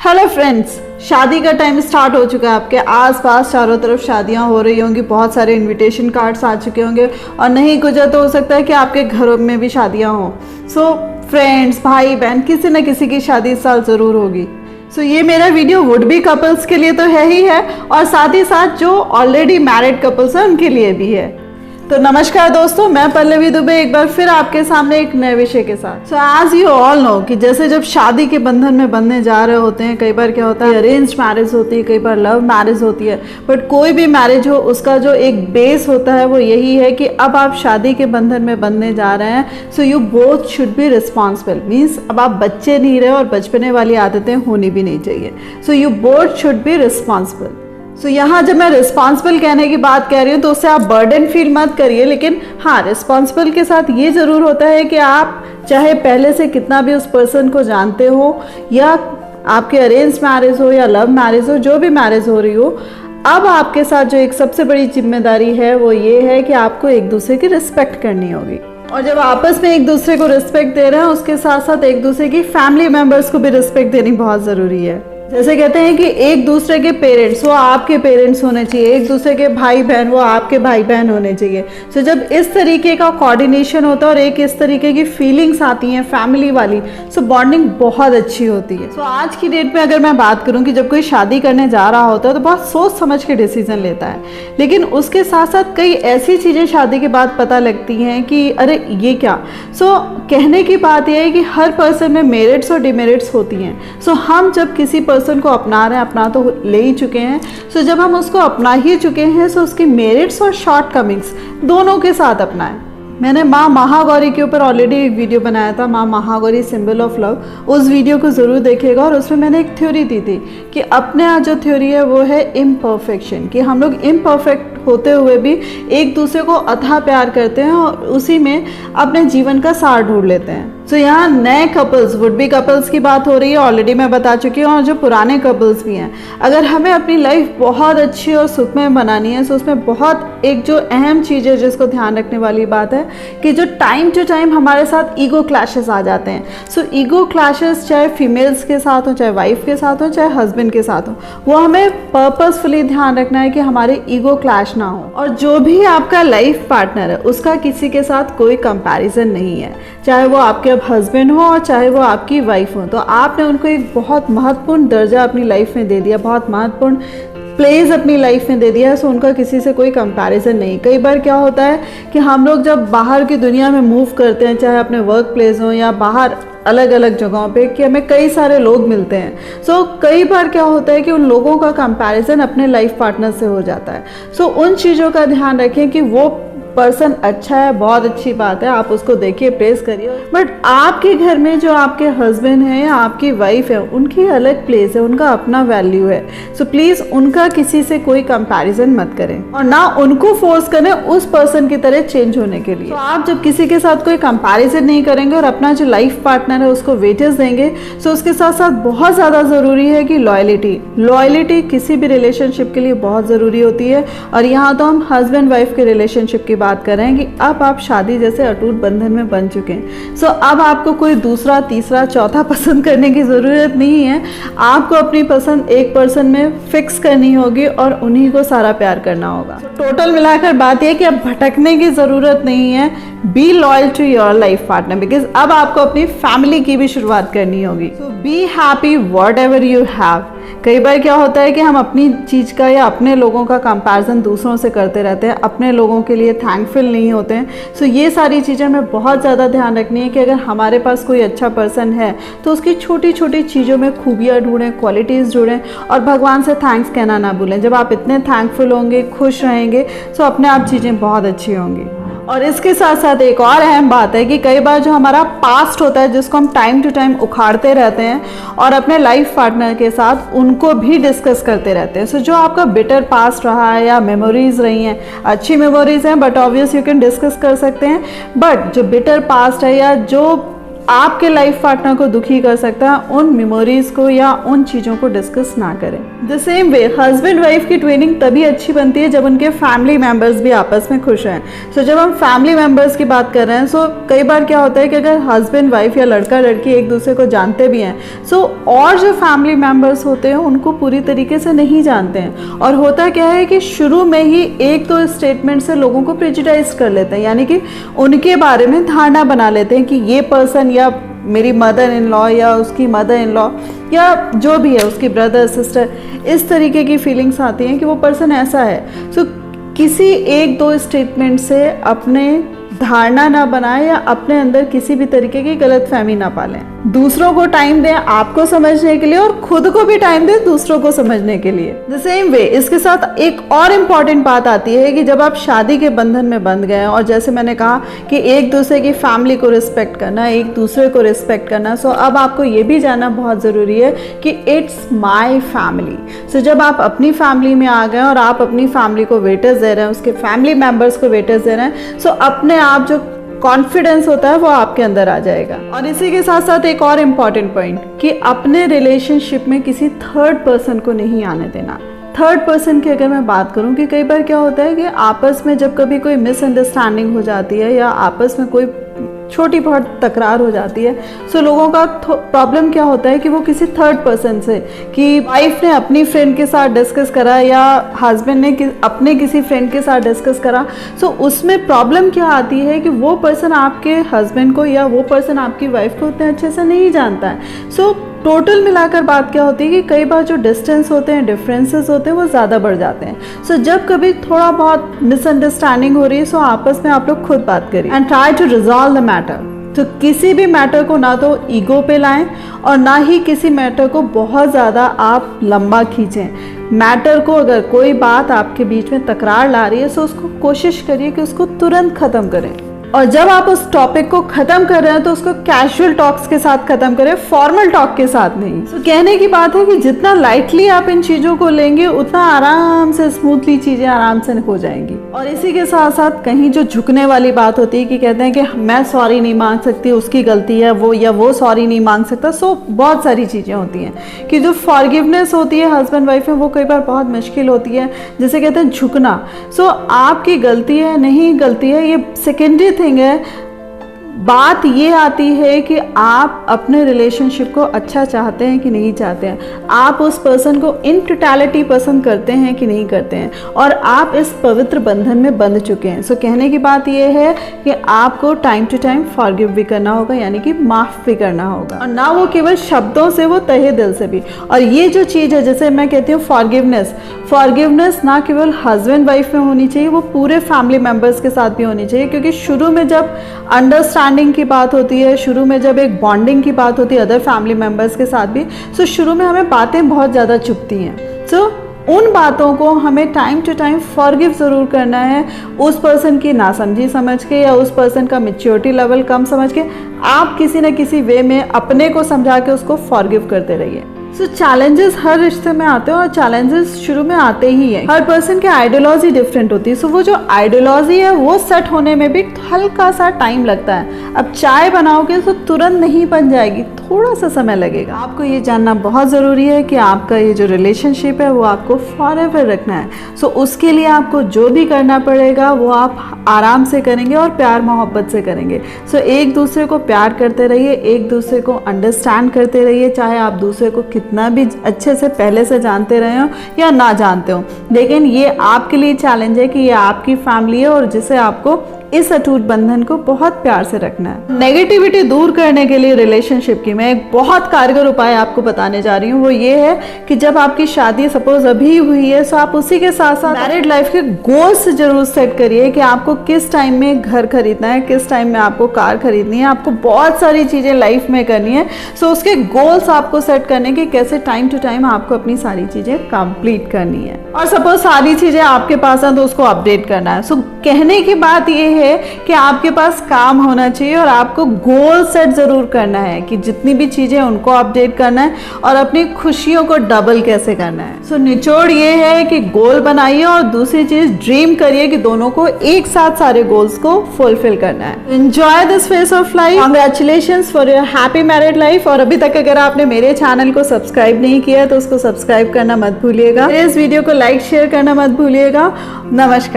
Hello friends, शादी का time start हो चुका है। आपके आसपास चारों तरफ शादियां हो रही होंगी, बहुत सारे इनविटेशन कार्ड्स आ चुके होंगे और नहीं कुछ तो हो सकता है कि आपके घरों में भी शादियां हों। सो फ्रेंड्स, भाई बहन, किसी न किसी की शादी इस साल ज़रूर होगी। सो ये मेरा वीडियो वुड बी कपल्स के लिए तो है ही है और साथ ही साथ जो ऑलरेडी मैरिड कपल्स हैं उनके लिए भी है। तो नमस्कार दोस्तों, मैं पल्लवी दुबे एक बार फिर आपके सामने एक नए विषय के साथ। So as you all know कि जैसे जब शादी के बंधन में बंधने जा रहे होते हैं, कई बार क्या होता है अरेंज मैरिज होती है, कई बार लव मैरिज होती है, बट कोई भी मैरिज हो उसका जो एक बेस होता है वो यही है कि अब आप शादी के बंधन में बंधने जा रहे हैं। सो you both should be responsible, means अब आप बच्चे नहीं रहे और बचपने वाली आदतें होनी भी नहीं चाहिए। So you both should be responsible. So यहाँ जब मैं रिस्पॉन्सिबल कहने की बात कह रही हूँ तो उससे आप बर्डन फील मत करिए, लेकिन हाँ, रिस्पॉन्सिबल के साथ ये ज़रूर होता है कि आप चाहे पहले से कितना भी उस पर्सन को जानते हो या आपके अरेंज मैरिज हो या लव मैरिज हो, जो भी मैरिज हो रही हो, अब आपके साथ जो एक सबसे बड़ी जिम्मेदारी है वो ये है कि आपको एक दूसरे की रिस्पेक्ट करनी होगी। और जब आपस में एक दूसरे को रिस्पेक्ट दे रहे हैं उसके साथ साथ एक दूसरे की फैमिली मेम्बर्स को भी रिस्पेक्ट देनी बहुत ज़रूरी है। जैसे कहते हैं कि एक दूसरे के पेरेंट्स वो आपके पेरेंट्स होने चाहिए, एक दूसरे के भाई बहन वो आपके भाई बहन होने चाहिए। सो जब इस तरीके का कोऑर्डिनेशन होता है और एक इस तरीके की फीलिंग्स आती हैं फैमिली वाली, सो बॉन्डिंग बहुत अच्छी होती है। सो आज की डेट में अगर मैं बात करूं कि जब कोई शादी करने जा रहा होता है तो बहुत सोच समझ के डिसीजन लेता है, लेकिन उसके साथ साथ कई ऐसी चीज़ें शादी के बाद पता लगती हैं कि अरे ये क्या। सो कहने की बात यह है कि हर पर्सन में मेरिट्स और डिमेरिट्स होती हैं। सो हम जब किसी पर्सन को अपना रहे हैं, अपना तो ले ही चुके हैं, सो जब हम उसको अपना ही चुके हैं सो उसकी मेरिट्स और शॉर्टकमिंग्स दोनों के साथ अपनाएं। मैंने माँ महागौरी के ऊपर ऑलरेडी एक वीडियो बनाया था, माँ महागौरी सिंबल ऑफ लव, उस वीडियो को ज़रूर देखिएगा। और उसमें मैंने एक थ्योरी दी थी कि अपने यहाँ जो थ्योरी है वो है इम्परफेक्शन, कि हम लोग इम्परफेक्ट होते हुए भी एक दूसरे को अथाह प्यार करते हैं और उसी में अपने जीवन का सार ढूंढ लेते हैं। सो यहाँ नए कपल्स, वुड बी कपल्स की बात हो रही है, ऑलरेडी मैं बता चुकी हूँ, और जो पुराने कपल्स भी हैं, अगर हमें अपनी लाइफ बहुत अच्छी और सुखमय बनानी है तो उसमें बहुत एक जो अहम चीज़ है जिसको ध्यान रखने वाली बात है कि जो टाइम टू टाइम हमारे साथ ईगो क्लैशेस आ जाते हैं। सो ईगो क्लैशेस चाहे फीमेल्स के साथ हो, चाहे वाइफ के साथ हो, चाहे हस्बैंड के साथ हो, वो हमें पर्पसफुली ध्यान रखना है कि हमारे ईगो क्लैश ना हो। और जो भी आपका लाइफ पार्टनर है उसका किसी के साथ कोई कंपैरिजन नहीं है, चाहे वो आपके अब हस्बैंड हो और चाहे वो आपकी वाइफ हो, तो आपने उनको एक बहुत महत्वपूर्ण दर्जा अपनी लाइफ में दे दिया, बहुत महत्वपूर्ण प्लेस अपनी लाइफ में दे दिया है। सो उनका किसी से कोई कंपैरिजन नहीं। कई बार क्या होता है कि हम लोग जब बाहर की दुनिया में मूव करते हैं, चाहे अपने वर्क प्लेस हो या बाहर अलग अलग जगहों पे, कि हमें कई सारे लोग मिलते हैं। सो कई बार क्या होता है कि उन लोगों का कंपैरिजन अपने लाइफ पार्टनर से हो जाता है। सो उन चीज़ों का ध्यान रखें कि वो पर्सन अच्छा है, बहुत अच्छी बात है, आप उसको देखिए, प्रेस करिए, बट आपके घर में जो आपके हस्बैंड है या आपकी वाइफ है उनकी अलग प्लेस है, उनका अपना वैल्यू है। सो प्लीज़ उनका किसी से कोई कंपैरिजन मत करें और ना उनको फोर्स करें उस पर्सन की तरह चेंज होने के लिए। तो आप जब किसी के साथ कोई कंपैरिजन नहीं करेंगे और अपना जो लाइफ पार्टनर है उसको वेटेज देंगे, सो उसके साथ साथ बहुत ज़्यादा ज़रूरी है कि लॉयल्टी किसी भी रिलेशनशिप के लिए बहुत ज़रूरी होती है। और यहाँ तो हम हस्बैंड वाइफ के रिलेशनशिप की बात कर रहे हैं कि अब आप शादी जैसे अटूट बंधन में बन चुके हैं। सो अब आपको कोई दूसरा, तीसरा, चौथा पसंद करने की ज़रूरत नहीं है। आपको अपनी पसंद एक पर्सन में फिक्स करनी होगी और उन्हीं को सारा प्यार करना होगा। टोटल मिलाकर बात यह कि अब भटकने की ज़रूरत नहीं है। Be loyal to your life partner, because अब आपको अपनी फैमिली की भी शुरुआत करनी होगी। So be happy whatever you have. कई बार क्या होता है कि हम अपनी चीज़ का या अपने लोगों का कंपैरिजन दूसरों से करते रहते हैं, अपने लोगों के लिए थैंकफुल नहीं होते हैं। सो ये सारी चीज़ें हमें बहुत ज़्यादा ध्यान रखनी है कि अगर हमारे पास कोई अच्छा पर्सन है तो उसकी छोटी छोटी चीज़ों में खूबियाँ ढूंढें, क्वालिटीज़ ढूंढें और भगवान से थैंक्स कहना ना भूलें। जब आप इतने थैंकफुल होंगे, खुश रहेंगे, सो अपने आप चीज़ें बहुत अच्छी होंगी। और इसके साथ साथ एक और अहम बात है कि कई बार जो हमारा पास्ट होता है जिसको हम टाइम टू टाइम उखाड़ते रहते हैं और अपने लाइफ पार्टनर के साथ उनको भी डिस्कस करते रहते हैं। सो जो आपका बिटर पास्ट रहा है या मेमोरीज रही हैं, अच्छी मेमोरीज हैं but obvious you can discuss कर सकते हैं, बट जो बिटर पास्ट है या जो आपके लाइफ पार्टनर को दुखी कर सकता है, उन मेमोरीज को या उन चीज़ों को डिस्कस ना करें। The same way husband wife की ट्विनिंग तभी अच्छी बनती है जब उनके फैमिली मेंबर्स भी आपस में खुश हैं। सो जब हम फैमिली मेंबर्स की बात कर रहे हैं, सो कई बार क्या होता है कि अगर हस्बैंड वाइफ या लड़का लड़की एक दूसरे को जानते भी हैं, सो और जो फैमिली मेंबर्स होते हैं उनको पूरी तरीके से नहीं जानते हैं, और होता क्या है कि शुरू में ही एक दो स्टेटमेंट से लोगों को प्रेजुडाइज कर लेते हैं, यानी कि उनके बारे में धारणा बना लेते हैं कि ये पर्सन या मेरी मदर इन लॉ या उसकी मदर इन लॉ या जो भी है उसकी ब्रदर सिस्टर, इस तरीके की फीलिंग्स आती हैं कि वो पर्सन ऐसा है। सो किसी एक दो स्टेटमेंट से अपने धारणा ना बनाए या अपने अंदर किसी भी तरीके की गलतफहमी ना पालें। दूसरों को टाइम दें आपको समझने के लिए, और खुद को भी टाइम दें दूसरों को समझने के लिए। द सेम वे इसके साथ एक और इम्पॉर्टेंट बात आती है कि जब आप शादी के बंधन में बंध गए और जैसे मैंने कहा कि एक दूसरे की फैमिली को रिस्पेक्ट करना, एक दूसरे को रिस्पेक्ट करना, सो अब आपको ये भी जानना बहुत ज़रूरी है कि इट्स माई फैमिली। सो जब आप अपनी फैमिली में आ गए और आप अपनी फैमिली को वेटेज दे रहे हैं, उसके फैमिली मेम्बर्स को वेटेज दे रहे हैं, सो अपने आप जो कॉन्फिडेंस होता है वो आपके अंदर आ जाएगा। और इसी के साथ साथ एक और इम्पॉर्टेंट पॉइंट कि अपने रिलेशनशिप में किसी थर्ड पर्सन को नहीं आने देना। थर्ड पर्सन की अगर मैं बात करूं कि कई बार क्या होता है कि आपस में जब कभी कोई मिसअंडरस्टैंडिंग हो जाती है या आपस में कोई छोटी बहुत तकरार हो जाती है, सो लोगों का प्रॉब्लम क्या होता है कि वो किसी थर्ड पर्सन से, कि वाइफ ने अपनी फ्रेंड के साथ डिस्कस करा या हस्बैंड ने अपने किसी फ्रेंड के साथ डिस्कस करा, सो उसमें प्रॉब्लम क्या आती है कि वो पर्सन आपके हस्बैंड को या वो पर्सन आपकी वाइफ को उतने अच्छे से नहीं जानता है। सो टोटल मिलाकर बात क्या होती है कि कई बार जो डिस्टेंस होते हैं, डिफरेंसेस होते हैं, वो ज़्यादा बढ़ जाते हैं। सो जब कभी थोड़ा बहुत मिसअंडरस्टैंडिंग हो रही है, सो आपस में आप लोग खुद बात करिए and try to resolve the matter. तो किसी भी मैटर को ना तो ईगो पे लाएं और ना ही किसी मैटर को बहुत ज़्यादा आप लंबा खींचें। मैटर को अगर कोई बात आपके बीच में तकरार ला रही है, सो उसको कोशिश करिए कि उसको तुरंत ख़त्म करें, और जब आप उस टॉपिक को ख़त्म कर रहे हैं तो उसको कैजुअल टॉक्स के साथ ख़त्म करें, फॉर्मल टॉक के साथ नहीं। तो कहने की बात है कि जितना लाइटली आप इन चीज़ों को लेंगे उतना आराम से स्मूथली चीज़ें आराम से हो जाएंगी। और इसी के साथ साथ कहीं जो झुकने वाली बात होती है कि कहते हैं कि मैं सॉरी नहीं मांग सकती, उसकी गलती है वो, या वो सॉरी नहीं मांग सकता। सो बहुत सारी चीज़ें होती हैं कि जो फॉरगिवनेस होती है हस्बैंड वाइफ में वो कई बार बहुत मुश्किल होती है, जिसे कहते हैं झुकना। सो आपकी गलती है नहीं गलती है ये सेकेंडरी थिंग है। बात ये आती है कि आप अपने रिलेशनशिप को अच्छा चाहते हैं कि नहीं चाहते हैं, आप उस पर्सन को इन टोटलिटी पसंद करते हैं कि नहीं करते हैं, और आप इस पवित्र बंधन में बंध चुके हैं। सो कहने की बात ये है कि आपको टाइम टू टाइम फॉरगिव भी करना होगा, यानी कि माफ़ भी करना होगा, और ना वो केवल शब्दों से, वो तहे दिल से भी। और ये जो चीज़ है जैसे मैं कहती हूँ फॉरगिवनेस ना केवल हस्बैंड वाइफ में होनी चाहिए, वो पूरे फैमिली मेम्बर्स के साथ भी होनी चाहिए। क्योंकि शुरू में जब अंडरस्टैंडिंग की बात होती है, शुरू में जब एक बॉन्डिंग की बात होती है अदर फैमिली मेम्बर्स के साथ भी, सो शुरू में हमें बातें बहुत ज़्यादा चुभती हैं। सो उन बातों को हमें टाइम टू टाइम फॉरगिव ज़रूर करना है, उस पर्सन की नासमझी समझ के या उस पर्सन का मैच्योरिटी लेवल कम समझ के आप किसी न किसी वे में अपने को समझा के उसको फॉरगिव करते रहिए। सो चैलेंजेस हर रिश्ते में आते हैं और चैलेंजेस शुरू में आते ही हैं। हर पर्सन की आइडियोलॉजी डिफरेंट होती है, सो वो जो आइडियोलॉजी है वो सेट होने में भी हल्का सा टाइम लगता है। अब चाय बनाओगे तो तुरंत नहीं बन जाएगी, थोड़ा सा समय लगेगा। आपको ये जानना बहुत ज़रूरी है कि आपका ये जो रिलेशनशिप है वो आपको फॉरएवर रखना है। सो उसके लिए आपको जो भी करना पड़ेगा वो आप आराम से करेंगे और प्यार मोहब्बत से करेंगे। सो एक दूसरे को प्यार करते रहिए, एक दूसरे को अंडरस्टैंड करते रहिए, चाहे आप दूसरे को कितना भी अच्छे से पहले से जानते रहे हो या ना जानते हो। लेकिन ये आपके लिए चैलेंज है कि ये आपकी फैमिली है और जिसे आपको इस अटूट बंधन को बहुत प्यार से रखना है। नेगेटिविटी दूर करने के लिए रिलेशनशिप की मैं एक बहुत कारगर उपाय आपको बताने जा रही हूँ। वो ये है कि जब आपकी शादी सपोज अभी हुई है, तो आप उसी के साथ साथ मैरिड लाइफ के गोल्स जरूर सेट करिए कि आपको किस टाइम में घर खरीदना है, किस टाइम में आपको कार खरीदनी है, आपको बहुत सारी चीज़ें लाइफ में करनी है। सो उसके गोल्स आपको सेट करने के कैसे टाइम टू टाइम आपको अपनी सारी चीज़ें कंप्लीट करनी है। और सपोज सारी चीज़ें आपके पास हैं तो उसको अपडेट करना है। सो कहने की बात ये है है कि आपके पास काम होना चाहिए और आपको गोल सेट ज़रूर करना है कि जितनी भी चीज़ें उनको अपडेट करना है और अपनी खुशियों को डबल कैसे करना है। सो निचोड़ ये है कि गोल बनाइए और दूसरी चीज़ ड्रीम करिए कि दोनों को एक साथ सारे गोल्स को फुलफिल करना है। Enjoy this phase of life. Congratulations for your happy married life. और अभी तक अगर आपने मेरे चैनल को सब्सक्राइब नहीं किया तो उसको सब्सक्राइब करना मत भूलिएगा। इस वीडियो को लाइक शेयर करना मत भूलिएगा। नमस्कार।